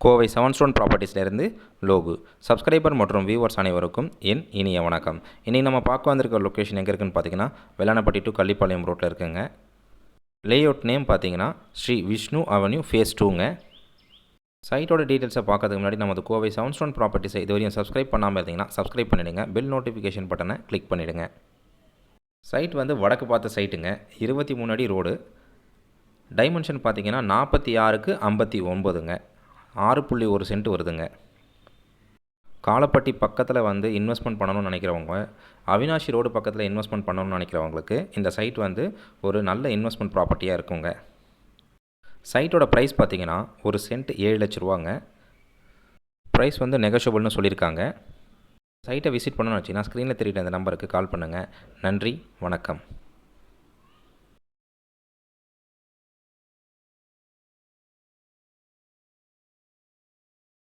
Kovai 7 stone ப்ராப்பர்ட்டிஸ்லேருந்து Logu. Subscriber மற்றும் viewers அனைவருக்கும் என் இனிய வணக்கம். இன்றைக்கி நம்ம பார்க்க வந்திருக்க லொக்கேஷன் எங்கே இருக்குதுன்னு பார்த்தீங்கன்னா, வெள்ளானப்பட்டி டு கள்ளிப்பாளையம் ரோட்டில் இருக்குங்க. லேஅவுட் நேம் பார்த்தீங்கன்னா ஸ்ரீ விஷ்ணு அவென்யூ ஃபேஸ் 2ங்க. சைட்டோட டீட்டெயில்ஸை பார்க்கறதுக்கு முன்னாடி நமது கோவை 7 ஸ்டோன் ப்ராப்பர்ட்டிஸை இதுவரையும் சப்ஸ்கிரைப் பண்ணாமல் இருந்தீங்கன்னா சப்ஸ்கிரைப் பண்ணிவிடுங்க. பெல் நோட்டிஃபிகேஷன் பட்டனை கிளிக் பண்ணிவிடுங்க. சைட் வந்து வடக்கு பார்த்த சைட்டுங்க. 23 அடி ரோடு. டைமென்ஷன் பார்த்தீங்கன்னா 46க்கு 59ங்க. 6.1 சென்ட் வருதுங்க. காலப்பட்டி பக்கத்தில் வந்து இன்வெஸ்ட்மெண்ட் பண்ணணும்னு நினைக்கிறவங்க, அவினாஷி ரோடு பக்கத்தில் இன்வெஸ்ட்மெண்ட் பண்ணணும்னு நினைக்கிறவங்களுக்கு இந்த சைட் வந்து ஒரு நல்ல இன்வெஸ்ட்மெண்ட் ப்ராப்பர்ட்டியாக இருக்குங்க. சைட்டோட ப்ரைஸ் பார்த்தீங்கன்னா ஒரு சென்ட் 7 லட்ச ரூபாங்க. ப்ரைஸ் வந்து நெகோஷியபிள்னு சொல்லியிருக்காங்க. சைட்டை விசிட் பண்ணணும்னு வச்சிங்கன்னா ஸ்க்ரீனில் தெரியுற இந்த நம்பருக்கு கால் பண்ணுங்கள். நன்றி, வணக்கம்.